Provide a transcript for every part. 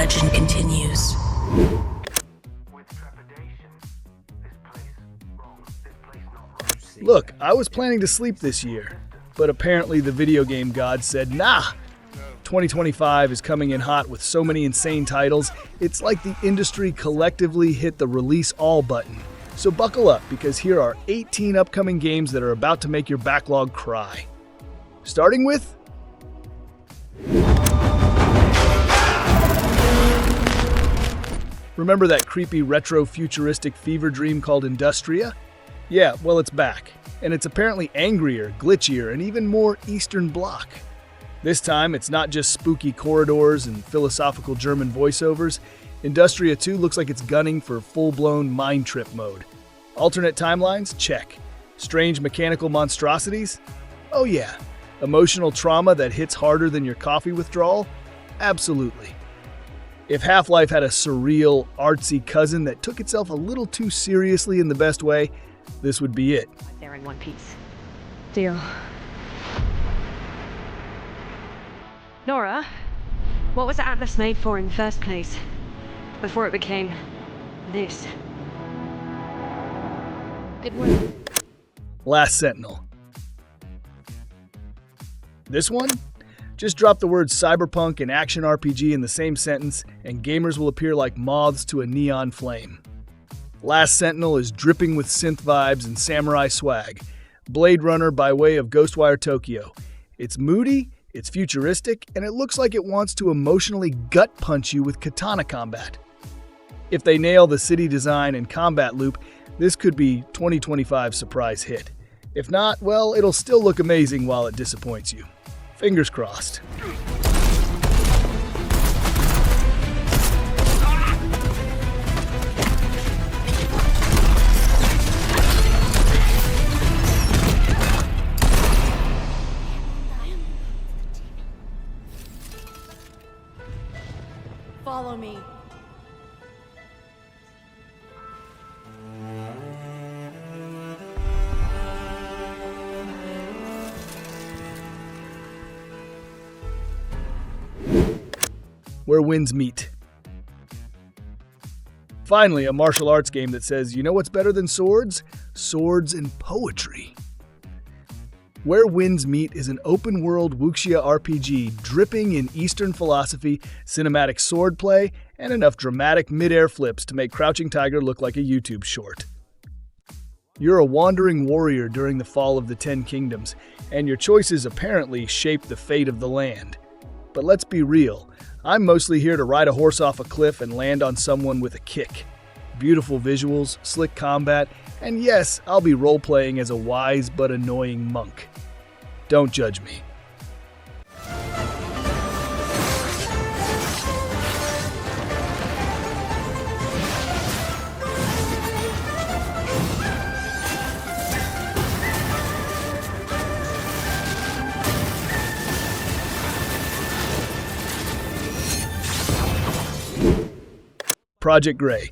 legend continues. Look, I was planning to sleep this year, but apparently the video game god said, nah. 2025 is coming in hot with so many insane titles, it's like the industry collectively hit the release all button. So buckle up, because here are 18 upcoming games that are about to make your backlog cry. Starting with... Remember that creepy retro-futuristic fever dream called Industria? Yeah, well, it's back, and it's apparently angrier, glitchier, and even more Eastern Bloc. This time, it's not just spooky corridors and philosophical German voiceovers. Industria 2 looks like it's gunning for full-blown mind trip mode. Alternate timelines? Check. Strange mechanical monstrosities? Oh yeah. Emotional trauma that hits harder than your coffee withdrawal? Absolutely. If Half-Life had a surreal, artsy cousin that took itself a little too seriously in the best way, this would be it. They're in one piece. Deal. Nora, what was Atlas made for in the first place? Before it became this. Good work. Last Sentinel. This one? Just drop the words cyberpunk and action RPG in the same sentence, and gamers will appear like moths to a neon flame. Last Sentinel is dripping with synth vibes and samurai swag. Blade Runner by way of Ghostwire Tokyo. It's moody, it's futuristic, and it looks like it wants to emotionally gut punch you with katana combat. If they nail the city design and combat loop, this could be 2025's surprise hit. If not, well, it'll still look amazing while it disappoints you. Fingers crossed. Follow me. Where winds meet. Finally, a martial arts game that says, you know what's better than swords? Swords and poetry. Where Winds Meet is an open-world wuxia RPG dripping in Eastern philosophy, cinematic swordplay, and enough dramatic mid-air flips to make Crouching Tiger look like a YouTube short. You're a wandering warrior during the fall of the Ten Kingdoms, and your choices apparently shape the fate of the land. But let's be real, I'm mostly here to ride a horse off a cliff and land on someone with a kick. Beautiful visuals, slick combat, and yes, I'll be role-playing as a wise but annoying monk. Don't judge me. Project Gray.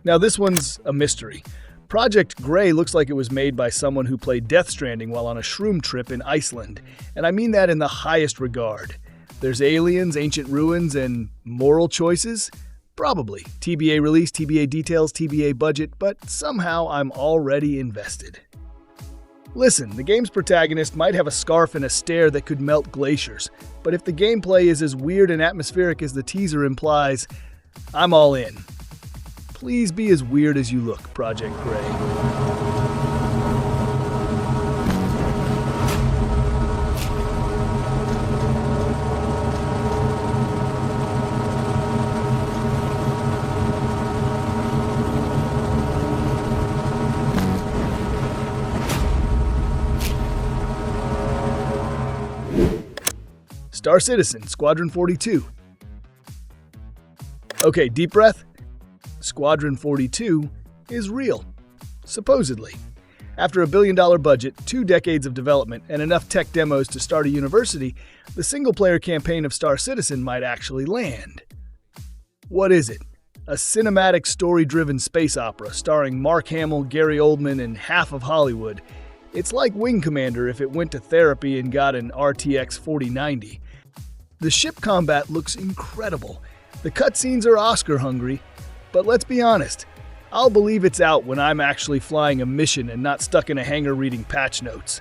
Now this one's a mystery. Project Gray looks like it was made by someone who played Death Stranding while on a shroom trip in Iceland, and I mean that in the highest regard. There's aliens, ancient ruins, and moral choices? Probably. TBA release, TBA details, TBA budget, but somehow I'm already invested. Listen, the game's protagonist might have a scarf and a stare that could melt glaciers, but if the gameplay is as weird and atmospheric as the teaser implies, I'm all in. Please be as weird as you look, Project Gray. Star Citizen, Squadron 42. Okay, deep breath. Squadron 42 is real. Supposedly. After $1 billion budget, 2 decades of development, and enough tech demos to start a university, the single-player campaign of Star Citizen might actually land. What is it? A cinematic, story-driven space opera starring Mark Hamill, Gary Oldman, and half of Hollywood. It's like Wing Commander if it went to therapy and got an RTX 4090. The ship combat looks incredible. The cutscenes are Oscar-hungry, but let's be honest, I'll believe it's out when I'm actually flying a mission and not stuck in a hangar reading patch notes.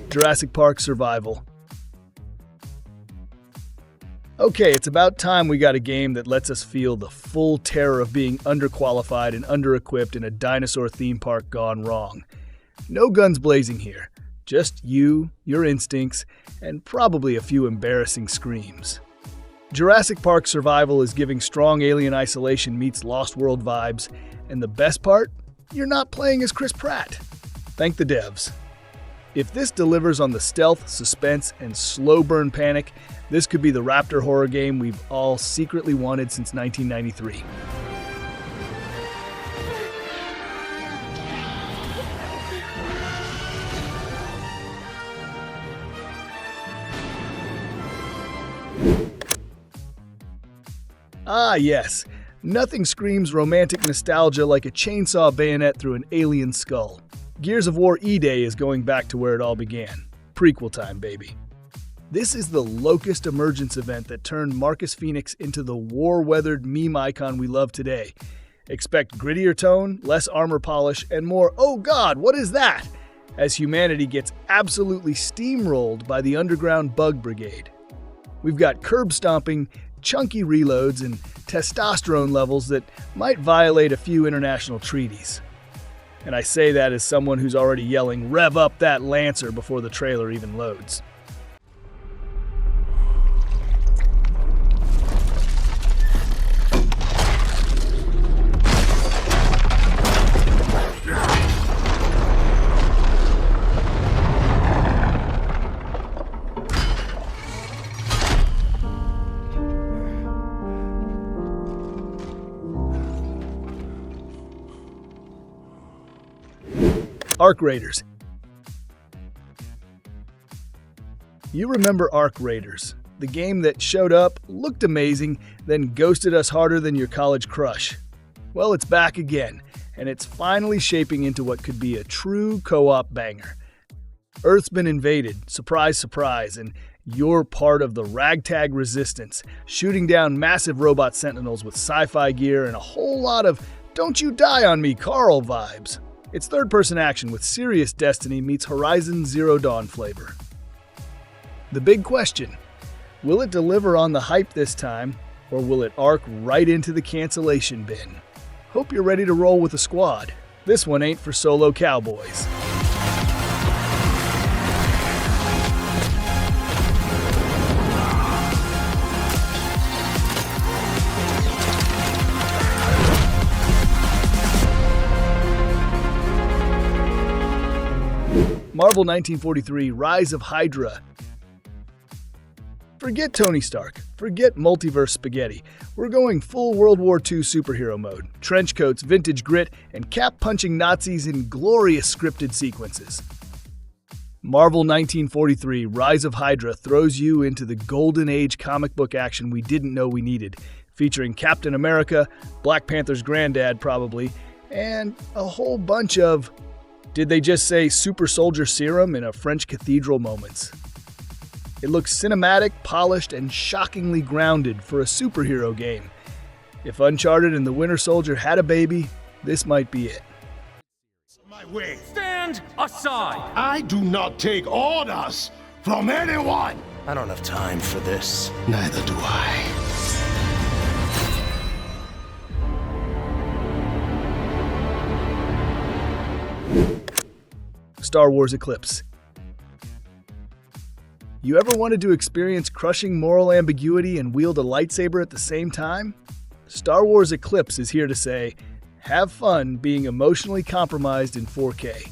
Jurassic Park Survival. Okay, it's about time we got a game that lets us feel the full terror of being underqualified and under-equipped in a dinosaur theme park gone wrong. No guns blazing here, just you, your instincts, and probably a few embarrassing screams. Jurassic Park Survival is giving strong Alien Isolation meets Lost World vibes, and the best part? You're not playing as Chris Pratt. Thank the devs. If this delivers on the stealth, suspense, and slow burn panic, this could be the raptor horror game we've all secretly wanted since 1993. Ah yes, nothing screams romantic nostalgia like a chainsaw bayonet through an alien skull. Gears of War Eday is going back to where it all began. Prequel time, baby. This is the Locust Emergence event that turned Marcus Phoenix into the war-weathered meme icon we love today. Expect grittier tone, less armor polish, and more "oh god, what is that?" as humanity gets absolutely steamrolled by the underground bug brigade. We've got curb-stomping, chunky reloads, and testosterone levels that might violate a few international treaties. And I say that as someone who's already yelling, "Rev up that Lancer," before the trailer even loads. Ark Raiders. You remember Ark Raiders, the game that showed up, looked amazing, then ghosted us harder than your college crush. Well, it's back again, and it's finally shaping into what could be a true co-op banger. Earth's been invaded, surprise, surprise, and you're part of the ragtag resistance, shooting down massive robot sentinels with sci-fi gear and a whole lot of "don't you die on me, Carl" vibes. It's third-person action with serious Destiny meets Horizon Zero Dawn flavor. The big question, will it deliver on the hype this time, or will it arc right into the cancellation bin? Hope you're ready to roll with a squad. This one ain't for solo cowboys. Marvel 1943, Rise of Hydra. Forget Tony Stark, forget multiverse spaghetti. We're going full World War II superhero mode. Trench coats, vintage grit, and cap-punching Nazis in glorious scripted sequences. Marvel 1943, Rise of Hydra throws you into the golden age comic book action we didn't know we needed, featuring Captain America, Black Panther's granddad probably, and a whole bunch of, did they just say super soldier serum in a French cathedral moments. It looks cinematic, polished, and shockingly grounded for a superhero game. If Uncharted and the Winter Soldier had a baby, this might be it. My way. Stand aside! I do not take orders from anyone! I don't have time for this. Neither do I. Star Wars Eclipse. You ever wanted to experience crushing moral ambiguity and wield a lightsaber at the same time? Star Wars Eclipse is here to say, have fun being emotionally compromised in 4K.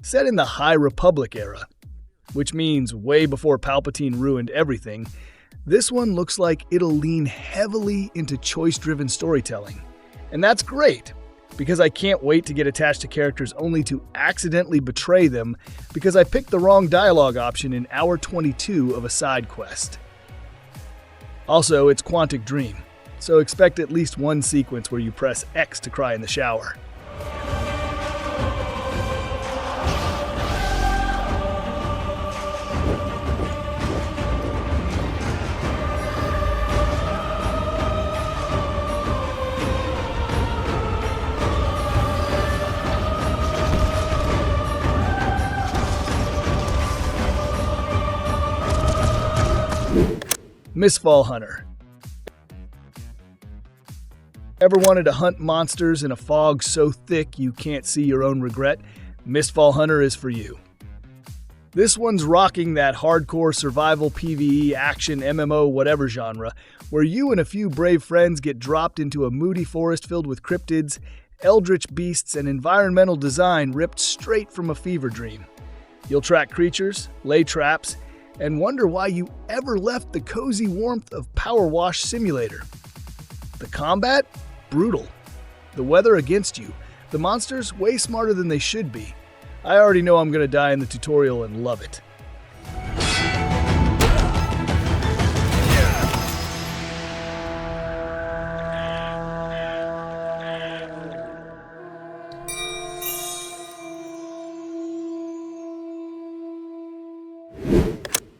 Set in the High Republic era, which means way before Palpatine ruined everything, this one looks like it'll lean heavily into choice-driven storytelling. And that's great. because I can't wait to get attached to characters only to accidentally betray them because I picked the wrong dialogue option in hour 22 of a side quest. Also, it's Quantic Dream, so expect at least one sequence where you press X to cry in the shower. Misfall Hunter. Ever wanted to hunt monsters in a fog so thick you can't see your own regret? Misfall Hunter is for you. This one's rocking that hardcore survival PvE action MMO whatever genre, where you and a few brave friends get dropped into a moody forest filled with cryptids, eldritch beasts, and environmental design ripped straight from a fever dream. You'll track creatures, lay traps, and wonder why you ever left the cozy warmth of Power Wash Simulator. The combat? Brutal. The weather against you. The monsters? Way smarter than they should be. I already know I'm gonna die in the tutorial and love it.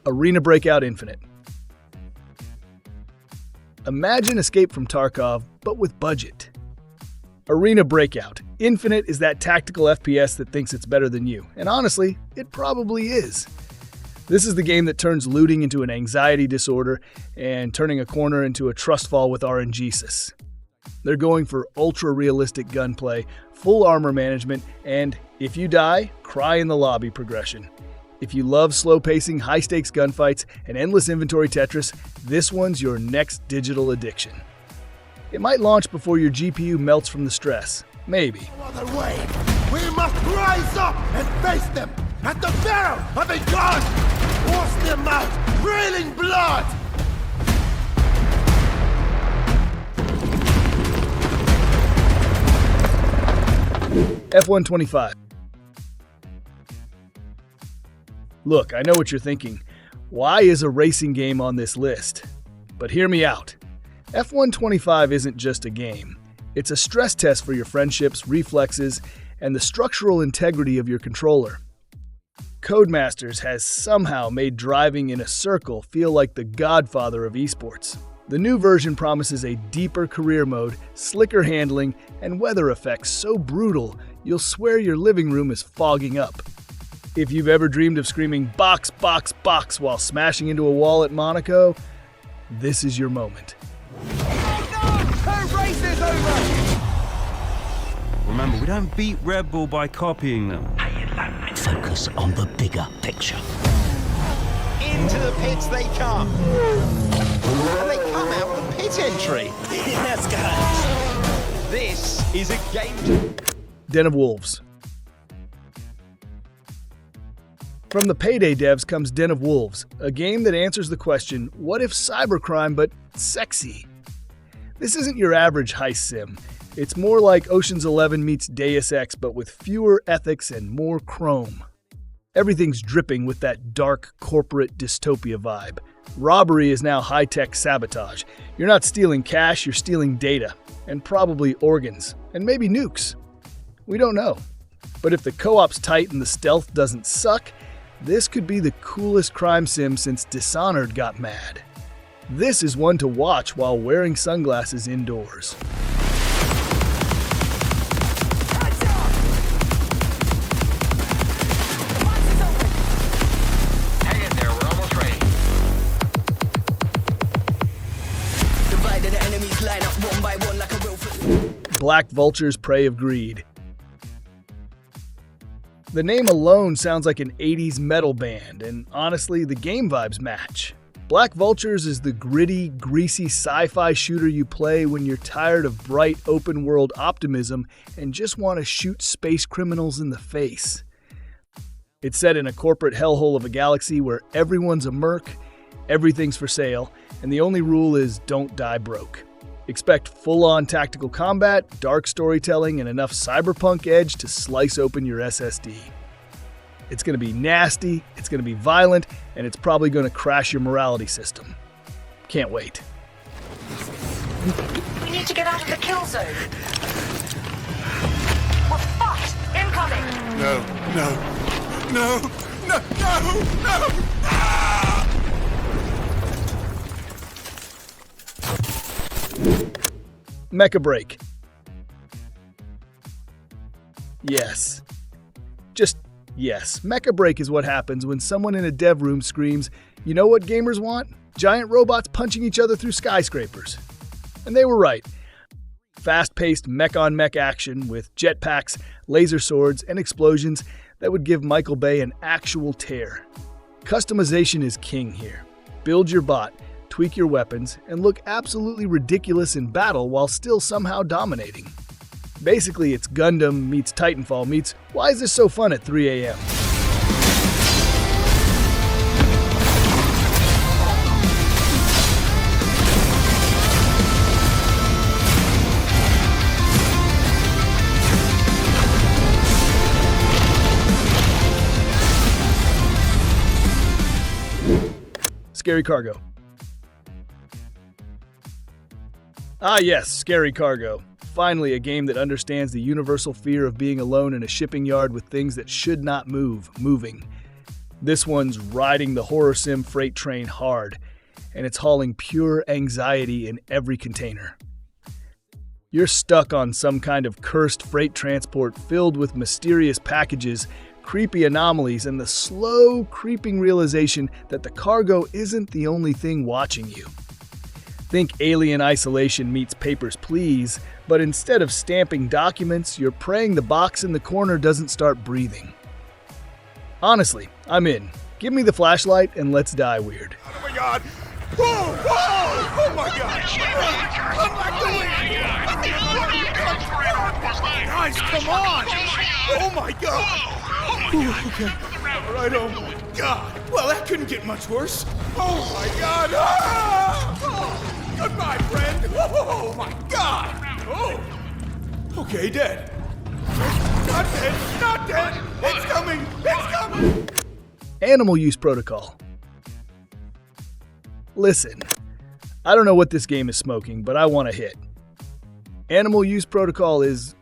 Arena Breakout Infinite. Imagine Escape from Tarkov, but with budget. Arena Breakout Infinite is that tactical FPS that thinks it's better than you, and honestly, it probably is. This is the game that turns looting into an anxiety disorder and turning a corner into a trust fall with RNGesus. They're going for ultra-realistic gunplay, full armor management, and if you die, cry in the lobby progression. If you love slow-pacing, high-stakes gunfights and endless inventory Tetris, this one's your next digital addiction. It might launch before your GPU melts from the stress. Maybe. No other way. We must rise up and face them at the barrel of a gun. Force them out, railing blood. F125. Look, I know what you're thinking. Why is a racing game on this list? But hear me out. F125 isn't just a game. It's a stress test for your friendships, reflexes, and the structural integrity of your controller. Codemasters has somehow made driving in a circle feel like the godfather of esports. The new version promises a deeper career mode, slicker handling, and weather effects so brutal you'll swear your living room is fogging up. If you've ever dreamed of screaming box, box, box while smashing into a wall at Monaco, this is your moment. Her race is over! Remember, we don't beat Red Bull by copying them. Focus on the bigger picture. Into the pits they come. And they come out the pit entry. Let's go. This is a game. Den of Wolves. From the Payday devs comes Den of Wolves, a game that answers the question, what if cybercrime but sexy? This isn't your average heist sim. It's more like Ocean's 11 meets Deus Ex but with fewer ethics and more chrome. Everything's dripping with that dark corporate dystopia vibe. Robbery is now high-tech sabotage. You're not stealing cash, you're stealing data. And probably organs. And maybe nukes. We don't know. But if the co-op's tight and the stealth doesn't suck, this could be the coolest crime sim since Dishonored got mad. This is one to watch while wearing sunglasses indoors. Hang in there, we're almost ready. Divided enemies line up one by one like a real Black Vultures, Prey of Greed. The name alone sounds like an 80s metal band, and honestly, the game vibes match. Black Vultures is the gritty, greasy sci-fi shooter you play when you're tired of bright, open-world optimism and just want to shoot space criminals in the face. It's set in a corporate hellhole of a galaxy where everyone's a merc, everything's for sale, and the only rule is don't die broke. Expect full-on tactical combat, dark storytelling, and enough cyberpunk edge to slice open your SSD. It's going to be nasty, it's going to be violent, and it's probably going to crash your morality system. Can't wait. We need to get out of the kill zone. We're fucked! Incoming! No, no, no, no, no, no! Ah! Mecca Break. Yes. Just yes. Mecca Break is what happens when someone in a dev room screams, "You know what gamers want? Giant robots punching each other through skyscrapers." And they were right. Fast-paced mech-on-mech action with jetpacks, laser swords, and explosions that would give Michael Bay an actual tear. Customization is king here. Build your bot, tweak your weapons, and look absolutely ridiculous in battle while still somehow dominating. Basically, it's Gundam meets Titanfall meets why is this so fun at 3 a.m.? Scary Cargo. Ah yes, Scary Cargo. Finally, a game that understands the universal fear of being alone in a shipping yard with things that should not move, moving. This one's riding the horror sim freight train hard, and it's hauling pure anxiety in every container. You're stuck on some kind of cursed freight transport filled with mysterious packages, creepy anomalies, and the slow, creeping realization that the cargo isn't the only thing watching you. Think Alien Isolation meets Papers, Please, but instead of stamping documents, you're praying the box in the corner doesn't start breathing. Honestly, I'm in. Give me the flashlight and let's die weird. Oh my god! Whoa! Whoa! Oh my god! Unlock the way! Guys, come on! Oh my god! Ooh, okay. Alright, oh my god! Well, that couldn't get much worse! Oh my god! Ah! Oh, goodbye, friend! Oh my god! Oh! Okay, dead. Not dead! Not dead! It's coming! It's coming! Animal Use Protocol. Listen, I don't know what this game is smoking, but I want a hit. Animal Use Protocol is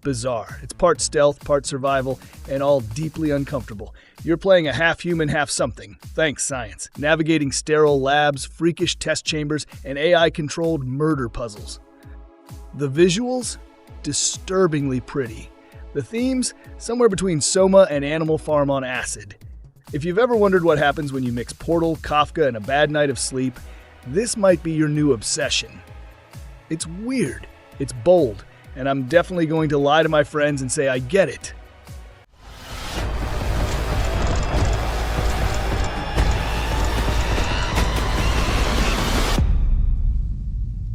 bizarre. It's part stealth, part survival, and all deeply uncomfortable. You're playing a half-human, half-something. Thanks, science. Navigating sterile labs, freakish test chambers, and AI-controlled murder puzzles. The visuals? Disturbingly pretty. The themes? Somewhere between Soma and Animal Farm on acid. If you've ever wondered what happens when you mix Portal, Kafka, and a bad night of sleep, this might be your new obsession. It's weird. It's bold. And I'm definitely going to lie to my friends and say I get it.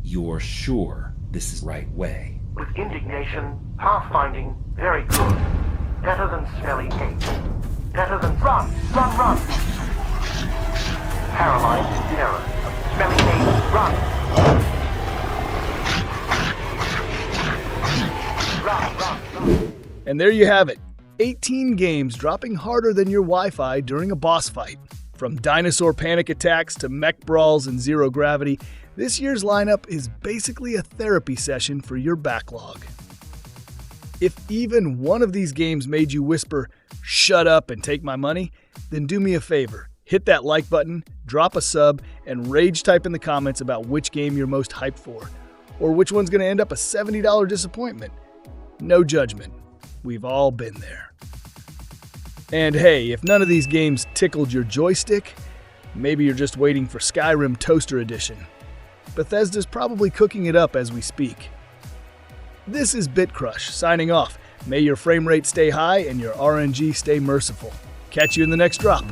You're sure this is the right way? With indignation, pathfinding, very good. Better than smelly hate. Better than run, run, run. Paralyzed in terror. Smelly hate, run. And there you have it. 18 games dropping harder than your Wi-Fi during a boss fight. From dinosaur panic attacks to mech brawls and zero gravity, this year's lineup is basically a therapy session for your backlog. If even one of these games made you whisper, "Shut up and take my money," then do me a favor. Hit that like button, drop a sub, and rage type in the comments about which game you're most hyped for, or which one's going to end up a $70 disappointment. No judgment. We've all been there. And hey, if none of these games tickled your joystick, maybe you're just waiting for Skyrim Toaster Edition. Bethesda's probably cooking it up as we speak. This is BitCrush, signing off. May your frame rate stay high and your RNG stay merciful. Catch you in the next drop.